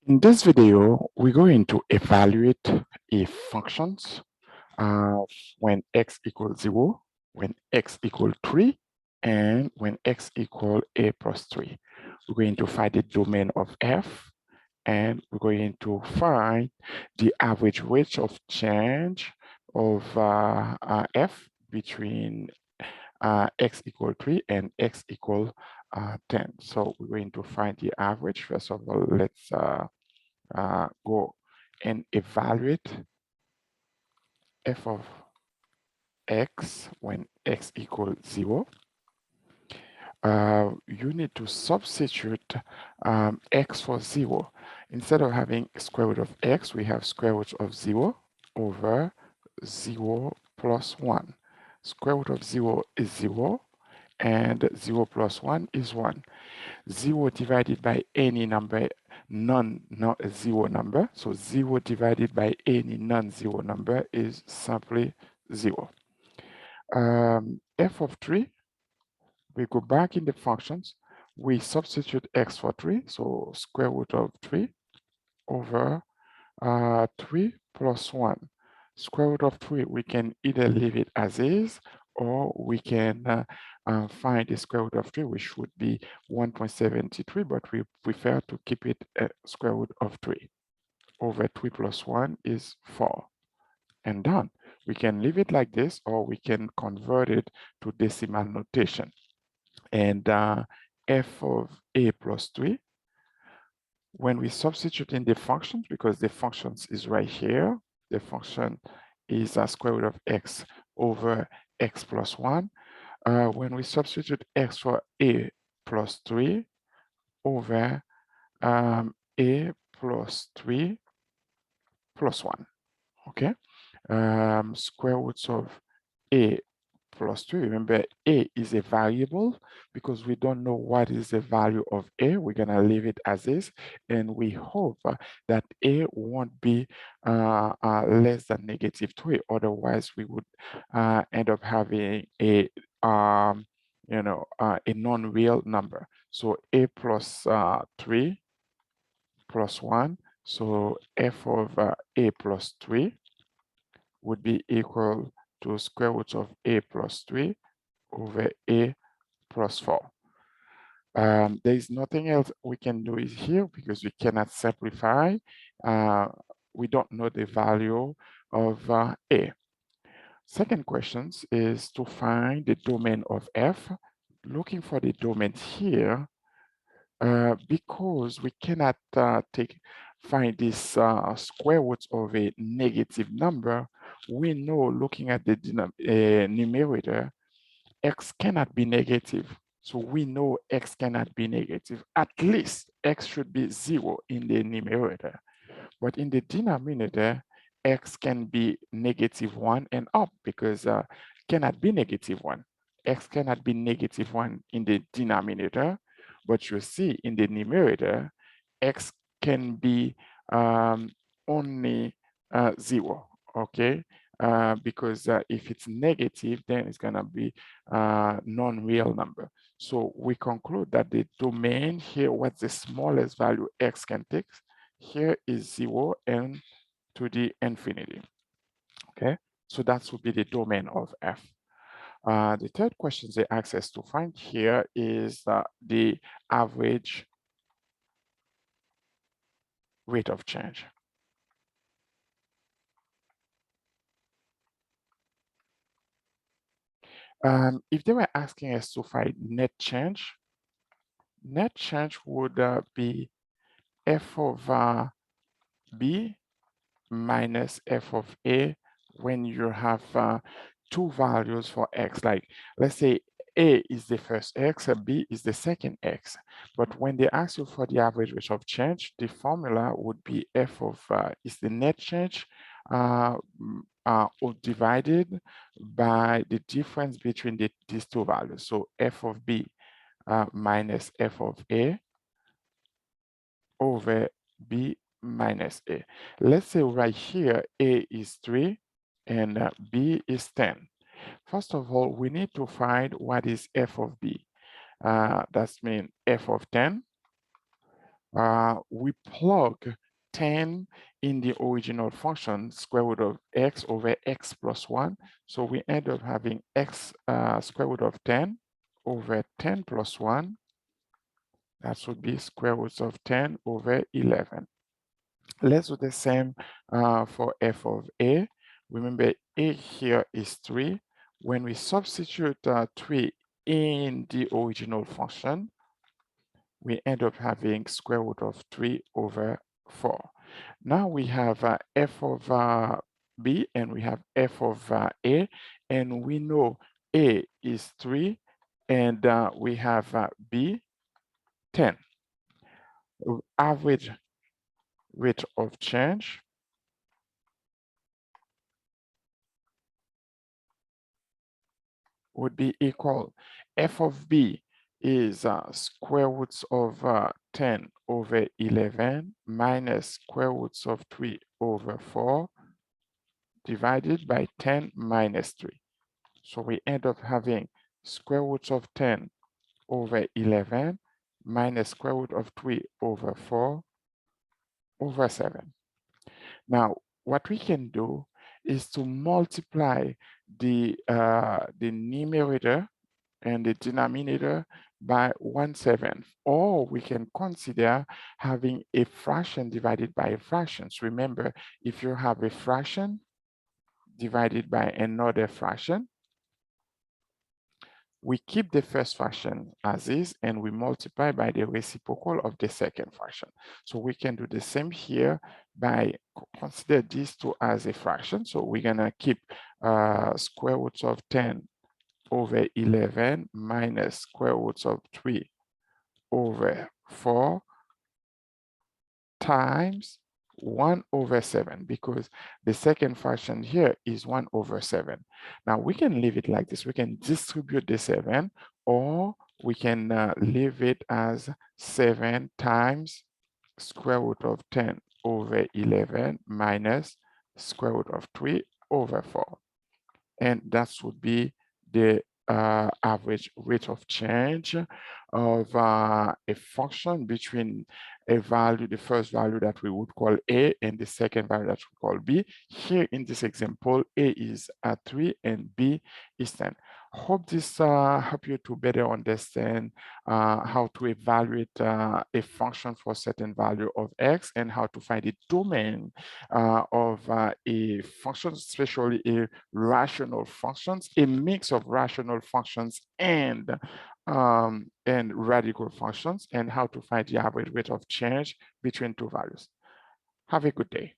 In this video, we're going to evaluate if functions when x equals 0, when x equals 3, and when x equals a plus 3. We're going to find the domain of f, and we're going to find the average rate of change of f between x equal 3 and x equal 10. So we're going to find the average. First of all, let's go and evaluate f of x when x equals 0. You need to substitute x for 0. Instead of having square root of x, we have square root of 0 over 0 plus 1. Square root of 0 is 0, and 0 plus 1 is 1. 0 divided by any number, non-zero number. So 0 divided by any non-zero number is simply 0. F of 3, we go back in the functions. We substitute x for 3, so square root of 3 over 3 plus 1. Square root of 3, we can either leave it as is, or we can find the square root of 3, which would be 1.73, but we prefer to keep it at square root of 3. Over 3 plus 1 is 4. And done. We can leave it like this, or we can convert it to decimal notation. And f of a plus 3, when we substitute in the functions, because the functions is right here, the function is a square root of x over x plus 1. When we substitute x for a plus 3 over a plus 3 plus 1, okay? Square roots of a plus 3. Remember, a is a variable. Because we don't know what is the value of a, we're going to leave it as is, and we hope that a won't be less than -3. Otherwise, we would end up having a a non-real number. So a plus 3 plus 1. So f of a plus 3 would be equal to square root of a plus 3 over a plus 4. There is nothing else we can do here because we cannot simplify. We don't know the value of a. Second question is to find the domain of f. Looking for the domain here, because we cannot find this square root of a negative number. We know, looking at the numerator, x cannot be negative. So we know x cannot be negative. At least x should be 0 in the numerator. But in the denominator, x can be -1 and up, because cannot be -1. X cannot be -1 in the denominator, but you see in the numerator, x can be only 0, okay? Because if it's negative, then it's gonna be non-real number. So we conclude that the domain here, what's the smallest value x can take, here is 0 and to the infinity, okay? So that would be the domain of f. The third question they ask us to find here is the average rate of change. If they were asking us to find net change would be f of b minus f of a when you have two values for x. Like, let's say a is the first x, b is the second x. But when they ask you for the average rate of change, the formula would be f of is the net change divided by the difference between these two values. So f of b minus f of a over b minus a. Let's say right here, a is 3 and b is 10. First of all, we need to find what is f of b. That's mean f of 10 we plug 10 in the original function, square root of x over x plus 1. So we end up having x square root of 10 over 10 plus 1. That would be square roots of 10 over 11. Let's do the same for f of a. Remember, a here is 3. When we substitute 3 in the original function, we end up having square root of 3 over 4. Now we have f of b and we have f of a, and we know a is 3 and we have b 10. Average rate of change would be equal. F of b is square roots of 10 over 11 minus square roots of 3 over 4 divided by 10 minus 3. So we end up having square roots of 10 over 11 minus square root of 3 over 4 over 7. Now, what we can do is to multiply the numerator and the denominator by 1/7, or we can consider having a fraction divided by a fraction. So remember, if you have a fraction divided by another fraction, we keep the first fraction as is and we multiply by the reciprocal of the second fraction. So we can do the same here by consider these two as a fraction. So we're gonna keep square roots of 10 over 11 minus square roots of 3 over 4 times 1 over 7, because the second fraction here is 1 over 7. Now we can leave it like this. We can distribute the 7, or we can leave it as 7 times square root of 10 over 11 minus square root of 3 over 4. And that would be the average rate of change of a function between a value, the first value that we would call a, and the second value that we call b. Here in this example, a is 3 and b is 10. Hope this help you to better understand how to evaluate a function for a certain value of x and how to find the domain of a function, especially a rational functions, a mix of rational functions and radical functions, and how to find the average rate of change between two values. Have a good day.